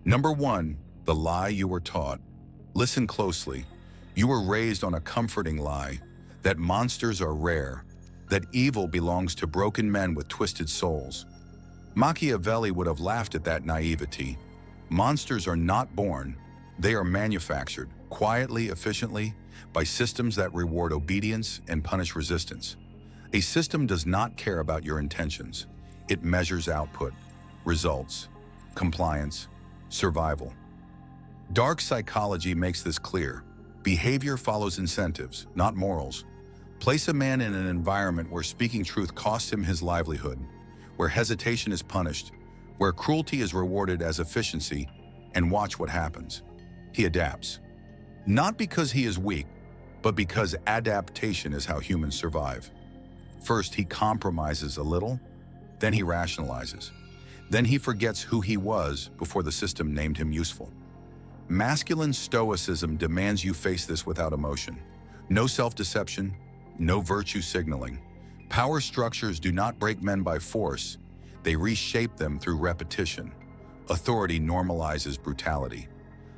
Number 1, the lie you were taught. Listen closely. You were raised on a comforting lie that monsters are rare, that evil belongs to broken men with twisted souls. Machiavelli would have laughed at that naivety. Monsters are not born, they are manufactured, quietly, efficiently, by systems that reward obedience and punish resistance. A system does not care about your intentions. It measures output, results, compliance, survival. Dark psychology makes this clear. Behavior follows incentives, not morals. Place a man in an environment where speaking truth costs him his livelihood, where hesitation is punished, where cruelty is rewarded as efficiency, and watch what happens. He adapts. Not because he is weak, but because adaptation is how humans survive. First, he compromises a little, then he rationalizes. Then he forgets who he was before the system named him useful. Masculine stoicism demands you face this without emotion. No self-deception, no virtue signaling. Power structures do not break men by force, they reshape them through repetition. Authority normalizes brutality.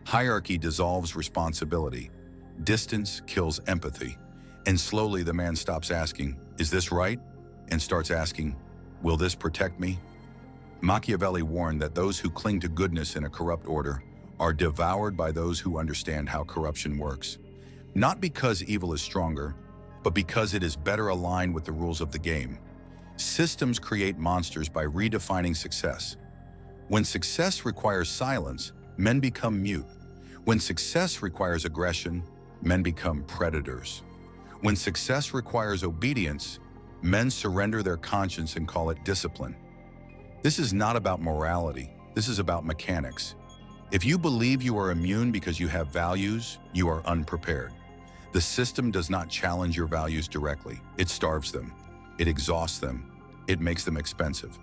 Hierarchy dissolves responsibility. Distance kills empathy. And slowly the man stops asking, "Is this right?" and starts asking, "Will this protect me?" Machiavelli warned that those who cling to goodness in a corrupt order are devoured by those who understand how corruption works. Not because evil is stronger, but because it is better aligned with the rules of the game. Systems create monsters by redefining success. When success requires silence, men become mute. When success requires aggression, men become predators. When success requires obedience, men surrender their conscience and call it discipline. This is not about morality. This is about mechanics. If you believe you are immune because you have values, you are unprepared. The system does not challenge your values directly. It starves them. It exhausts them. It makes them expensive.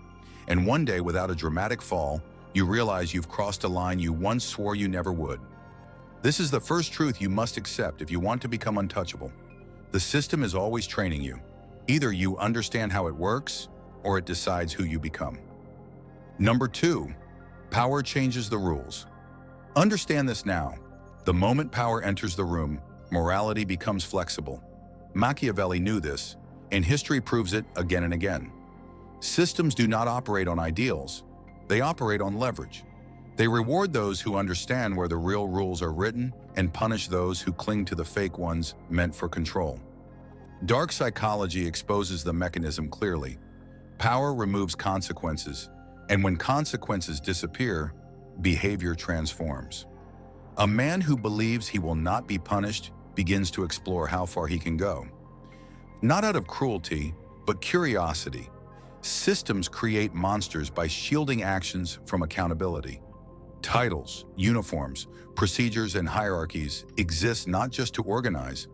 And one day, without a dramatic fall, you realize you've crossed a line you once swore you never would. This is the first truth you must accept if you want to become untouchable. The system is always training you. Either you understand how it works, or it decides who you become. Number 2, power changes the rules. Understand this now. The moment power enters the room, morality becomes flexible. Machiavelli knew this, and history proves it again and again. Systems do not operate on ideals. They operate on leverage. They reward those who understand where the real rules are written and punish those who cling to the fake ones meant for control. Dark psychology exposes the mechanism clearly. Power removes consequences, and when consequences disappear, behavior transforms. A man who believes he will not be punished begins to explore how far he can go. Not out of cruelty, but curiosity. Systems create monsters by shielding actions from accountability. Titles, uniforms, procedures, and hierarchies exist not just to organize,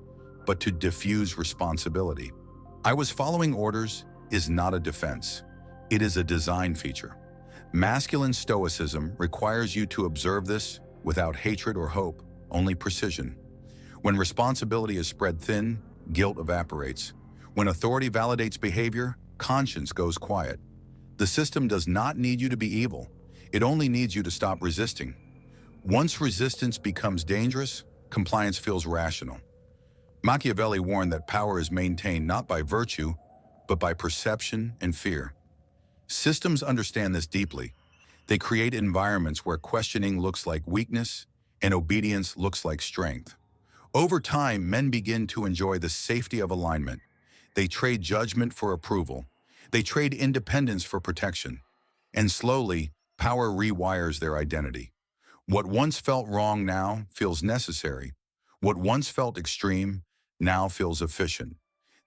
but to diffuse responsibility. "I was following orders" is not a defense. It is a design feature. Masculine stoicism requires you to observe this without hatred or hope, only precision. When responsibility is spread thin, guilt evaporates. When authority validates behavior, conscience goes quiet. The system does not need you to be evil. It only needs you to stop resisting. Once resistance becomes dangerous, compliance feels rational. Machiavelli warned that power is maintained not by virtue, but by perception and fear. Systems understand this deeply. They create environments where questioning looks like weakness and obedience looks like strength. Over time, men begin to enjoy the safety of alignment. They trade judgment for approval. They trade independence for protection. And slowly, power rewires their identity. What once felt wrong now feels necessary. What once felt extreme now feels efficient.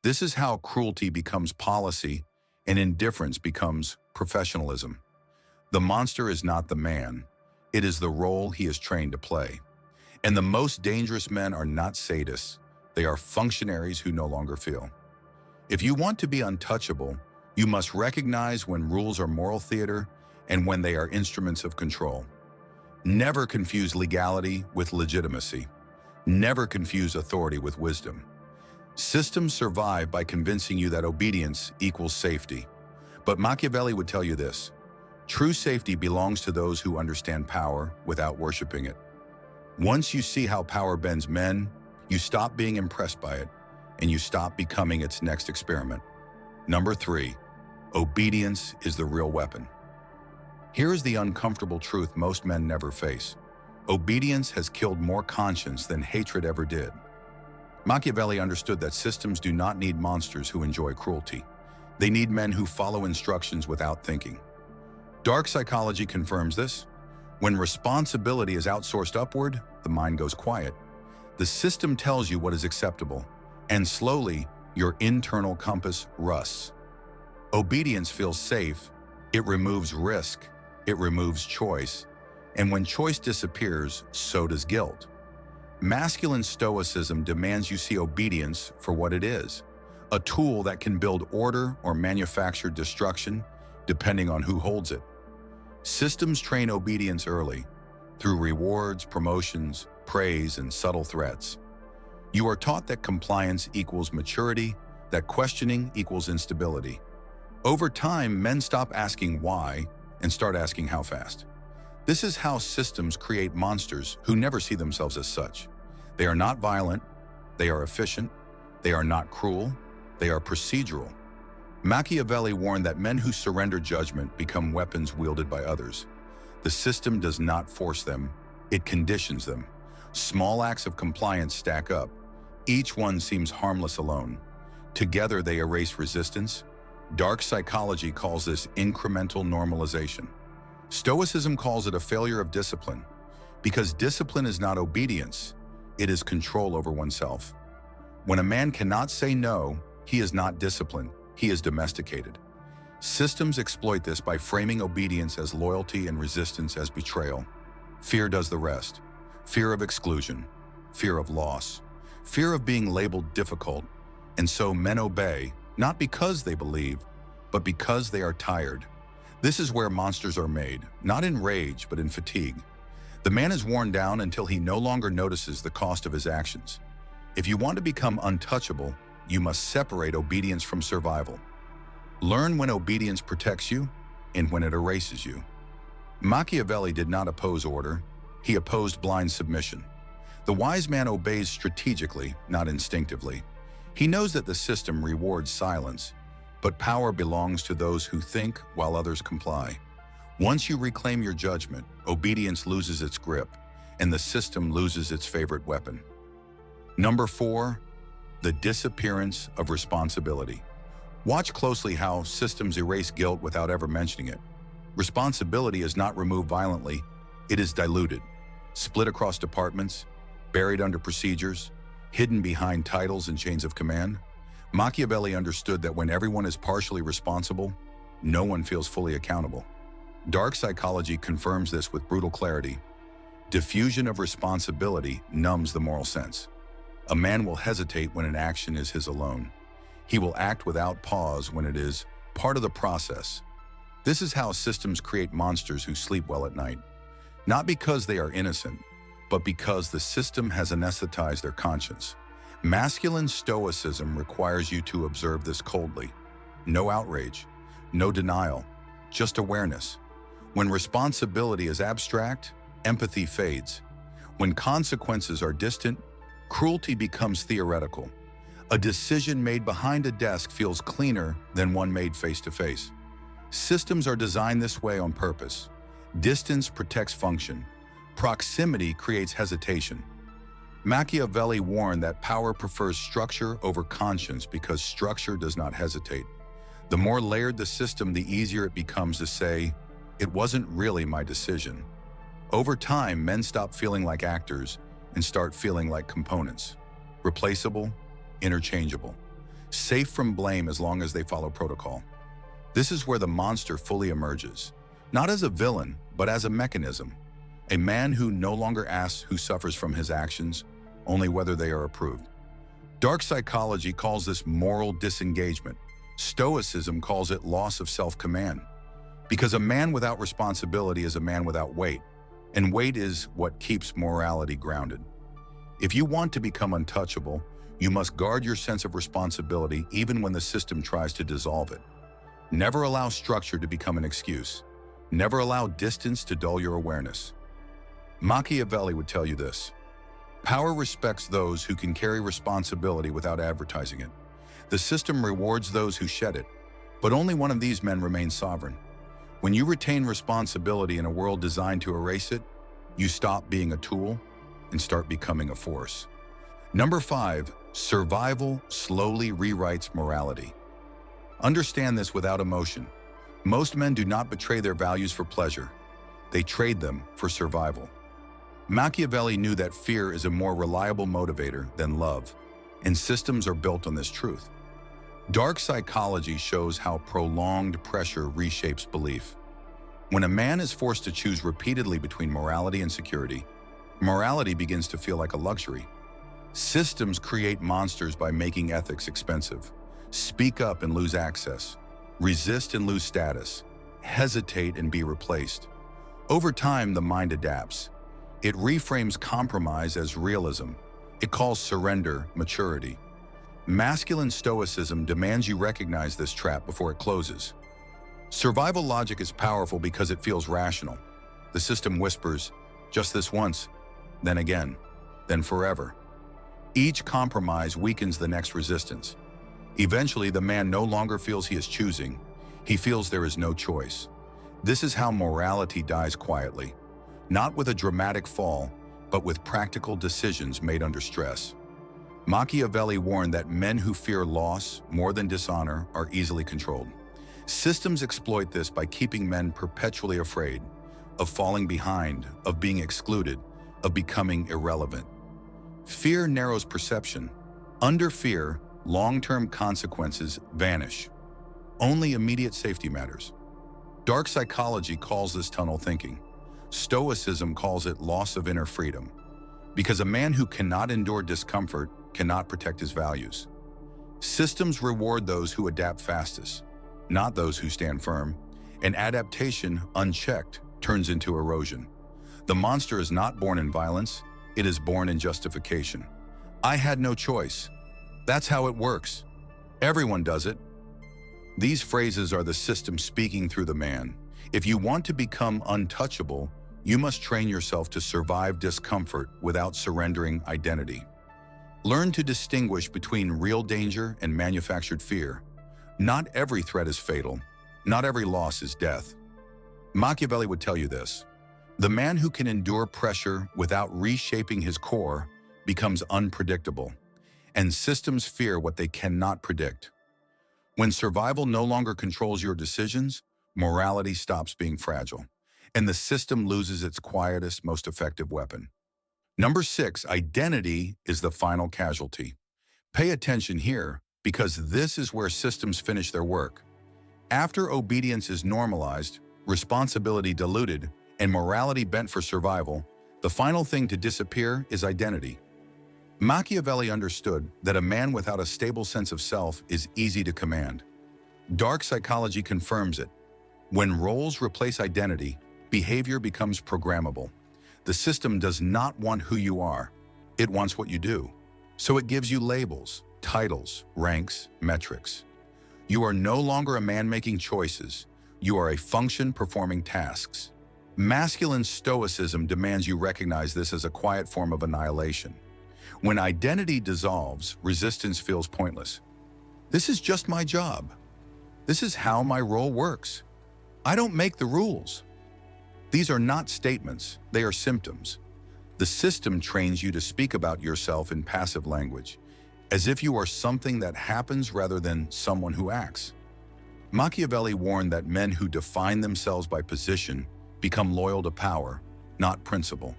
This is how cruelty becomes policy and indifference becomes professionalism. The monster is not the man. It is the role he is trained to play. And the most dangerous men are not sadists. They are functionaries who no longer feel. If you want to be untouchable, you must recognize when rules are moral theater and when they are instruments of control. Never confuse legality with legitimacy. Never confuse authority with wisdom. Systems survive by convincing you that obedience equals safety. But Machiavelli would tell you this: True safety belongs to those who understand power without worshiping it. Once you see how power bends men, you stop being impressed by it, and you stop becoming its next experiment. Number 3, obedience is the real weapon. Here is the uncomfortable truth most men never face. Obedience has killed more conscience than hatred ever did. Machiavelli understood that systems do not need monsters who enjoy cruelty. They need men who follow instructions without thinking. Dark psychology confirms this. When responsibility is outsourced upward, the mind goes quiet. The system tells you what is acceptable, and slowly, your internal compass rusts. Obedience feels safe, it removes risk, it removes choice, and when choice disappears, so does guilt. Masculine stoicism demands you see obedience for what it is, a tool that can build order or manufacture destruction, depending on who holds it. Systems train obedience early, through rewards, promotions, praise, and subtle threats. You are taught that compliance equals maturity, that questioning equals instability. Over time, men stop asking why and start asking how fast. This is how systems create monsters who never see themselves as such. They are not violent, they are efficient, they are not cruel, they are procedural. Machiavelli warned that men who surrender judgment become weapons wielded by others. The system does not force them, it conditions them. Small acts of compliance stack up. Each one seems harmless alone. Together they erase resistance. Dark psychology calls this incremental normalization. Stoicism calls it a failure of discipline, because discipline is not obedience, it is control over oneself. When a man cannot say no, he is not disciplined, he is domesticated. Systems exploit this by framing obedience as loyalty and resistance as betrayal. Fear does the rest. Fear of exclusion, fear of loss, fear of being labeled difficult, and so men obey, not because they believe, but because they are tired. This is where monsters are made, not in rage, but in fatigue. The man is worn down until he no longer notices the cost of his actions. If you want to become untouchable, you must separate obedience from survival. Learn when obedience protects you and when it erases you. Machiavelli did not oppose order, he opposed blind submission. The wise man obeys strategically, not instinctively. He knows that the system rewards silence, but power belongs to those who think while others comply. Once you reclaim your judgment, obedience loses its grip, and the system loses its favorite weapon. Number 4, the disappearance of responsibility. Watch closely how systems erase guilt without ever mentioning it. Responsibility is not removed violently, it is diluted, split across departments, buried under procedures, hidden behind titles and chains of command. Machiavelli understood that when everyone is partially responsible, no one feels fully accountable. Dark psychology confirms this with brutal clarity. Diffusion of responsibility numbs the moral sense. A man will hesitate when an action is his alone. He will act without pause when it is part of the process. This is how systems create monsters who sleep well at night. Not because they are innocent, but because the system has anesthetized their conscience. Masculine stoicism requires you to observe this coldly. No outrage, no denial, just awareness. When responsibility is abstract, empathy fades. When consequences are distant, cruelty becomes theoretical. A decision made behind a desk feels cleaner than one made face-to-face. Systems are designed this way on purpose. Distance protects function. Proximity creates hesitation. Machiavelli warned that power prefers structure over conscience because structure does not hesitate. The more layered the system, the easier it becomes to say, "It wasn't really my decision." Over time, men stop feeling like actors and start feeling like components. Replaceable, interchangeable, safe from blame as long as they follow protocol. This is where the monster fully emerges, not as a villain, but as a mechanism. A man who no longer asks who suffers from his actions, only whether they are approved. Dark psychology calls this moral disengagement. Stoicism calls it loss of self-command. Because a man without responsibility is a man without weight, and weight is what keeps morality grounded. If you want to become untouchable, you must guard your sense of responsibility even when the system tries to dissolve it. Never allow structure to become an excuse. Never allow distance to dull your awareness. Machiavelli would tell you this: power respects those who can carry responsibility without advertising it. The system rewards those who shed it, but only one of these men remains sovereign. When you retain responsibility in a world designed to erase it, you stop being a tool and start becoming a force. Number 5, survival slowly rewrites morality. Understand this without emotion. Most men do not betray their values for pleasure. They trade them for survival. Machiavelli knew that fear is a more reliable motivator than love, and systems are built on this truth. Dark psychology shows how prolonged pressure reshapes belief. When a man is forced to choose repeatedly between morality and security, morality begins to feel like a luxury. Systems create monsters by making ethics expensive. Speak up and lose access. Resist and lose status. Hesitate and be replaced. Over time, the mind adapts. It reframes compromise as realism. It calls surrender maturity. Masculine stoicism demands you recognize this trap before it closes. Survival logic is powerful because it feels rational. The system whispers, just this once, then again, then forever. Each compromise weakens the next resistance. Eventually, the man no longer feels he is choosing. He feels there is no choice. This is how morality dies quietly, not with a dramatic fall, but with practical decisions made under stress. Machiavelli warned that men who fear loss more than dishonor are easily controlled. Systems exploit this by keeping men perpetually afraid of falling behind, of being excluded, of becoming irrelevant. Fear narrows perception. Under fear, long-term consequences vanish. Only immediate safety matters. Dark psychology calls this tunnel thinking. Stoicism calls it loss of inner freedom, because a man who cannot endure discomfort cannot protect his values. Systems reward those who adapt fastest, not those who stand firm, and adaptation, unchecked, turns into erosion. The monster is not born in violence, it is born in justification. I had no choice. That's how it works. Everyone does it. These phrases are the system speaking through the man. If you want to become untouchable, you must train yourself to survive discomfort without surrendering identity. Learn to distinguish between real danger and manufactured fear. Not every threat is fatal. Not every loss is death. Machiavelli would tell you this: the man who can endure pressure without reshaping his core becomes unpredictable, and systems fear what they cannot predict. When survival no longer controls your decisions, morality stops being fragile, and the system loses its quietest, most effective weapon. Number 6, identity is the final casualty. Pay attention here, because this is where systems finish their work. After obedience is normalized, responsibility diluted, and morality bent for survival, the final thing to disappear is identity. Machiavelli understood that a man without a stable sense of self is easy to command. Dark psychology confirms it. When roles replace identity, behavior becomes programmable. The system does not want who you are. It wants what you do. So it gives you labels, titles, ranks, metrics. You are no longer a man making choices. You are a function performing tasks. Masculine stoicism demands you recognize this as a quiet form of annihilation. When identity dissolves, resistance feels pointless. This is just my job. This is how my role works. I don't make the rules. These are not statements, they are symptoms. The system trains you to speak about yourself in passive language, as if you are something that happens rather than someone who acts. Machiavelli warned that men who define themselves by position become loyal to power, not principle.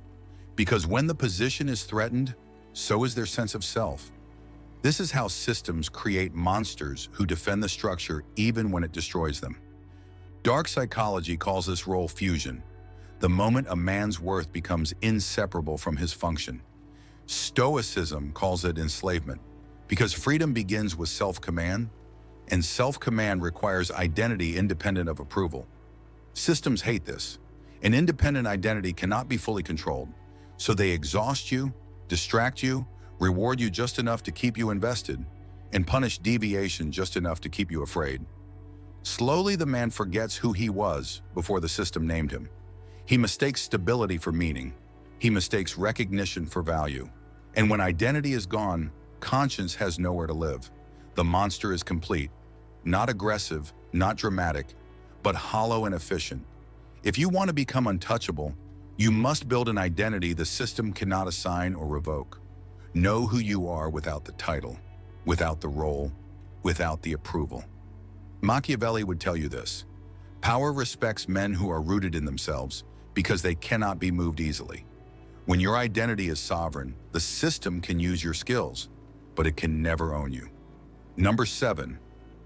Because when the position is threatened, so is their sense of self. This is how systems create monsters who defend the structure even when it destroys them. Dark psychology calls this role fusion, the moment a man's worth becomes inseparable from his function. Stoicism calls it enslavement, because freedom begins with self-command, and self-command requires identity independent of approval. Systems hate this. An independent identity cannot be fully controlled, so they exhaust you, distract you, reward you just enough to keep you invested, and punish deviation just enough to keep you afraid. Slowly, the man forgets who he was before the system named him. He mistakes stability for meaning. He mistakes recognition for value. And when identity is gone, conscience has nowhere to live. The monster is complete, not aggressive, not dramatic, but hollow and efficient. If you want to become untouchable, you must build an identity the system cannot assign or revoke. Know who you are without the title, without the role, without the approval. Machiavelli would tell you this: power respects men who are rooted in themselves because they cannot be moved easily. When your identity is sovereign, the system can use your skills, but it can never own you. Number 7,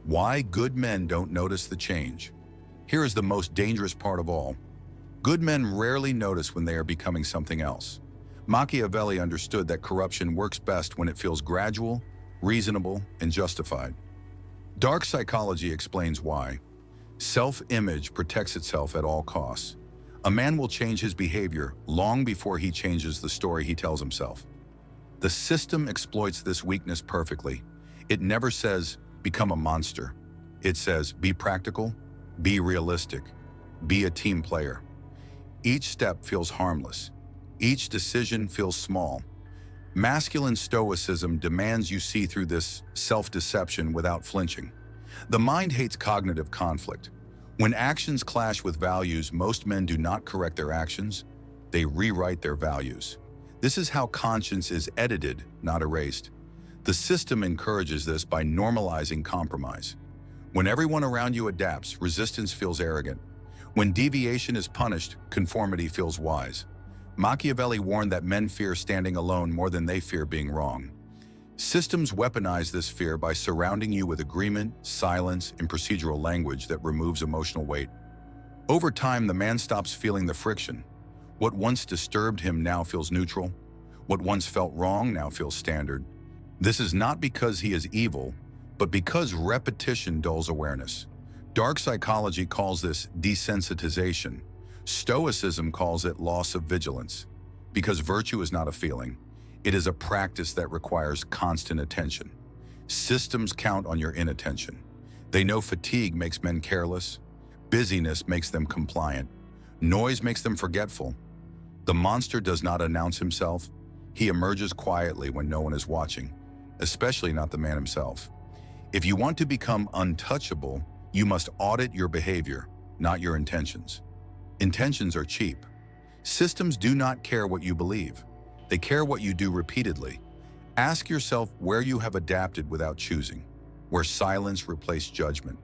why good men don't notice the change. Here is the most dangerous part of all. Good men rarely notice when they are becoming something else. Machiavelli understood that corruption works best when it feels gradual, reasonable, and justified. Dark psychology explains why. Self-image protects itself at all costs. A man will change his behavior long before he changes the story he tells himself. The system exploits this weakness perfectly. It never says, become a monster. It says, be practical, be realistic, be a team player. Each step feels harmless. Each decision feels small. Masculine stoicism demands you see through this self-deception without flinching. The mind hates cognitive conflict. When actions clash with values, most men do not correct their actions, they rewrite their values. This is how conscience is edited, not erased. The system encourages this by normalizing compromise. When everyone around you adapts, resistance feels arrogant. When deviation is punished, conformity feels wise. Machiavelli warned that men fear standing alone more than they fear being wrong. Systems weaponize this fear by surrounding you with agreement, silence, and procedural language that removes emotional weight. Over time, the man stops feeling the friction. What once disturbed him now feels neutral. What once felt wrong now feels standard. This is not because he is evil, but because repetition dulls awareness. Dark psychology calls this desensitization. Stoicism calls it loss of vigilance. Because virtue is not a feeling. It is a practice that requires constant attention. Systems count on your inattention. They know fatigue makes men careless. Busyness makes them compliant. Noise makes them forgetful. The monster does not announce himself. He emerges quietly when no one is watching, especially not the man himself. If you want to become untouchable, you must audit your behavior, not your intentions. Intentions are cheap. Systems do not care what you believe. They care what you do repeatedly. Ask yourself where you have adapted without choosing, where silence replaced judgment,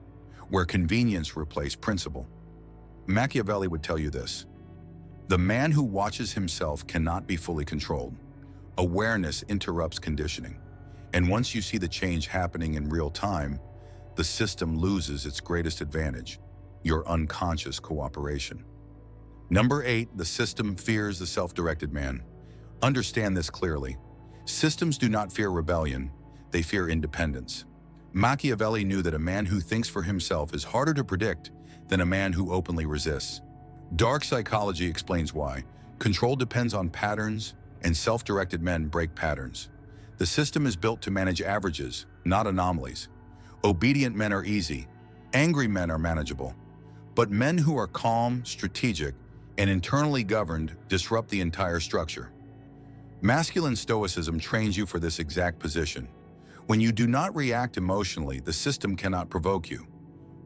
where convenience replaced principle. Machiavelli would tell you this: the man who watches himself cannot be fully controlled. Awareness interrupts conditioning. And once you see the change happening in real time, the system loses its greatest advantage, your unconscious cooperation. Number 8, the system fears the self-directed man. Understand this clearly. Systems do not fear rebellion, they fear independence. Machiavelli knew that a man who thinks for himself is harder to predict than a man who openly resists. Dark psychology explains why. Control depends on patterns, and self-directed men break patterns. The system is built to manage averages, not anomalies. Obedient men are easy, angry men are manageable. But men who are calm, strategic, and internally governed disrupt the entire structure. Masculine stoicism trains you for this exact position. When you do not react emotionally, the system cannot provoke you.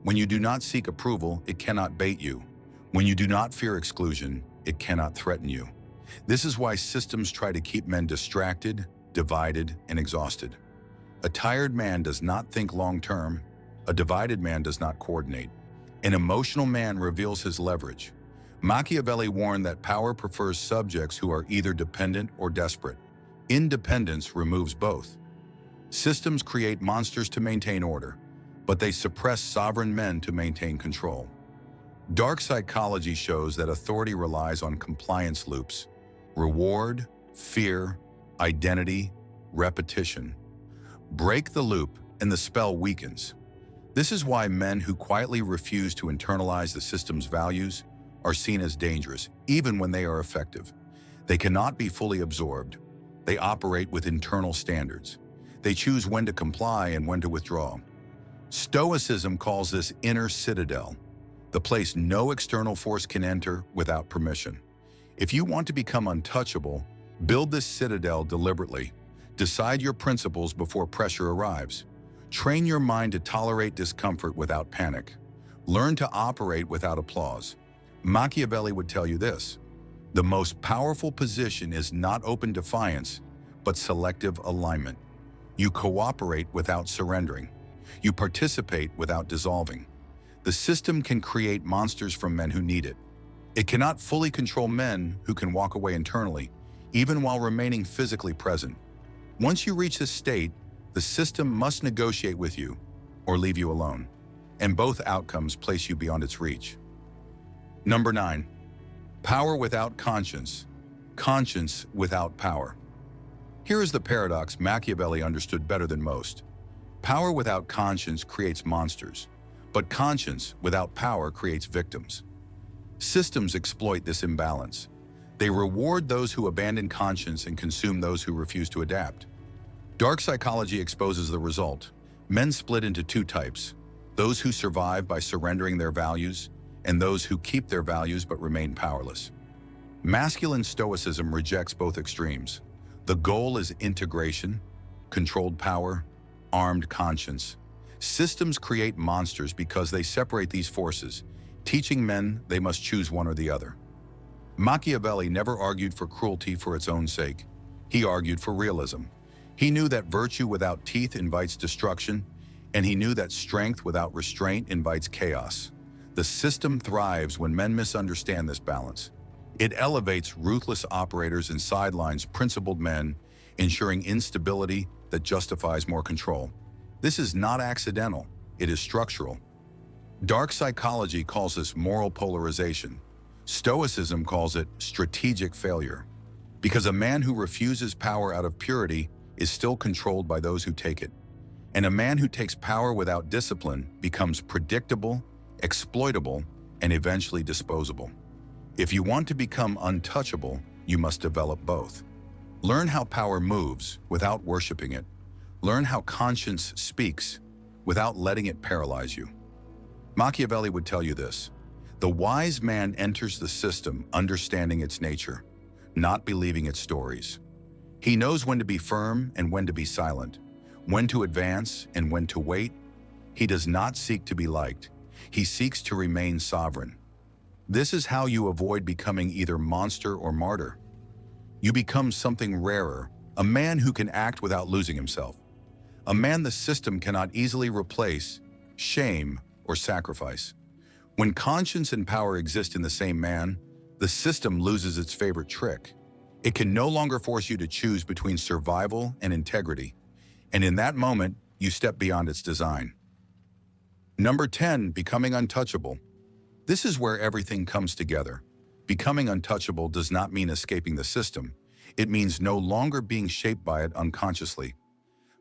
When you do not seek approval, it cannot bait you. When you do not fear exclusion, it cannot threaten you. This is why systems try to keep men distracted, divided, and exhausted. A tired man does not think long-term. A divided man does not coordinate. An emotional man reveals his leverage. Machiavelli warned that power prefers subjects who are either dependent or desperate. Independence removes both. Systems create monsters to maintain order, but they suppress sovereign men to maintain control. Dark psychology shows that authority relies on compliance loops: reward, fear, identity, repetition. Break the loop and the spell weakens. This is why men who quietly refuse to internalize the system's values are seen as dangerous, even when they are effective. They cannot be fully absorbed. They operate with internal standards. They choose when to comply and when to withdraw. Stoicism calls this inner citadel, the place no external force can enter without permission. If you want to become untouchable, build this citadel deliberately. Decide your principles before pressure arrives. Train your mind to tolerate discomfort without panic. Learn to operate without applause. Machiavelli would tell you this: the most powerful position is not open defiance, but selective alignment. You cooperate without surrendering. You participate without dissolving. The system can create monsters from men who need it. It cannot fully control men who can walk away internally, even while remaining physically present. Once you reach this state, the system must negotiate with you or leave you alone, and both outcomes place you beyond its reach. Number 9. Power without conscience. Conscience without power. Here is the paradox Machiavelli understood better than most. Power without conscience creates monsters, but conscience without power creates victims. Systems exploit this imbalance. They reward those who abandon conscience and consume those who refuse to adapt. Dark psychology exposes the result. Men split into two types: those who survive by surrendering their values, and those who keep their values but remain powerless. Masculine stoicism rejects both extremes. The goal is integration, controlled power, armed conscience. Systems create monsters because they separate these forces, teaching men they must choose one or the other. Machiavelli never argued for cruelty for its own sake. He argued for realism. He knew that virtue without teeth invites destruction, and he knew that strength without restraint invites chaos. The system thrives when men misunderstand this balance. It elevates ruthless operators and sidelines principled men, ensuring instability that justifies more control. This is not accidental, it is structural. Dark psychology calls this moral polarization. Stoicism calls it strategic failure, because a man who refuses power out of purity is still controlled by those who take it. And a man who takes power without discipline becomes predictable, exploitable, and eventually disposable. If you want to become untouchable, you must develop both. Learn how power moves without worshiping it. Learn how conscience speaks without letting it paralyze you. Machiavelli would tell you this: the wise man enters the system understanding its nature, not believing its stories. He knows when to be firm and when to be silent, when to advance and when to wait. He does not seek to be liked. He seeks to remain sovereign. This is how you avoid becoming either monster or martyr. You become something rarer, a man who can act without losing himself. A man the system cannot easily replace, shame, or sacrifice. When conscience and power exist in the same man, the system loses its favorite trick. It can no longer force you to choose between survival and integrity, and in that moment, you step beyond its design. Number 10, becoming untouchable. This is where everything comes together. Becoming untouchable does not mean escaping the system. It means no longer being shaped by it unconsciously.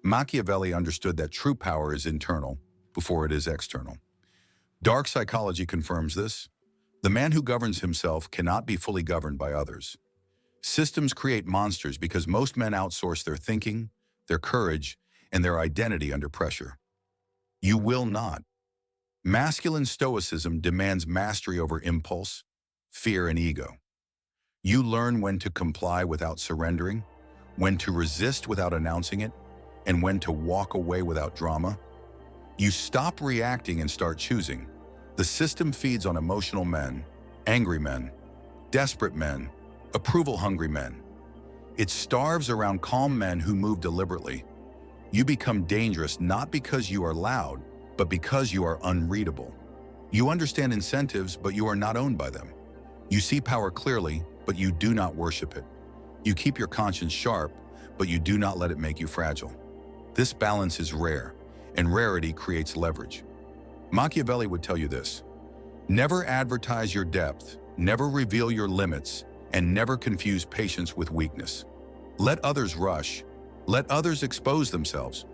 Machiavelli understood that true power is internal before it is external. Dark psychology confirms this. The man who governs himself cannot be fully governed by others. Systems create monsters because most men outsource their thinking, their courage, and their identity under pressure. You will not. Masculine stoicism demands mastery over impulse, fear, and ego. You learn when to comply without surrendering, when to resist without announcing it, and when to walk away without drama. You stop reacting and start choosing. The system feeds on emotional men, angry men, desperate men, approval-hungry men. It starves around calm men who move deliberately. You become dangerous not because you are loud, but because you are unreadable. You understand incentives, but you are not owned by them. You see power clearly, but you do not worship it. You keep your conscience sharp, but you do not let it make you fragile. This balance is rare, and rarity creates leverage. Machiavelli would tell you this: never advertise your depth, never reveal your limits, and never confuse patience with weakness. Let others rush. Let others expose themselves.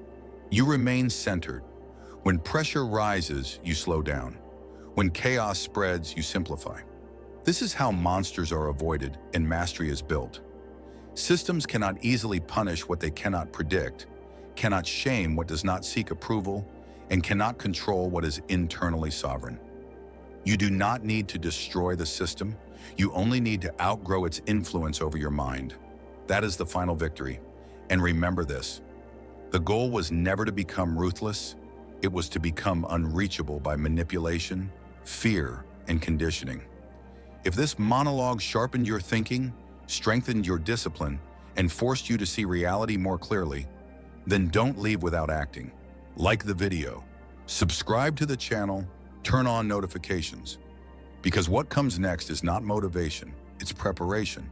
You remain centered. When pressure rises, you slow down. When chaos spreads, you simplify. This is how monsters are avoided and mastery is built. Systems cannot easily punish what they cannot predict, cannot shame what does not seek approval, and cannot control what is internally sovereign. You do not need to destroy the system. You only need to outgrow its influence over your mind. That is the final victory. And remember this: the goal was never to become ruthless. It was to become unreachable by manipulation, fear, and conditioning. If this monologue sharpened your thinking, strengthened your discipline, and forced you to see reality more clearly, then don't leave without acting. Like the video, subscribe to the channel, turn on notifications. Because what comes next is not motivation, it's preparation.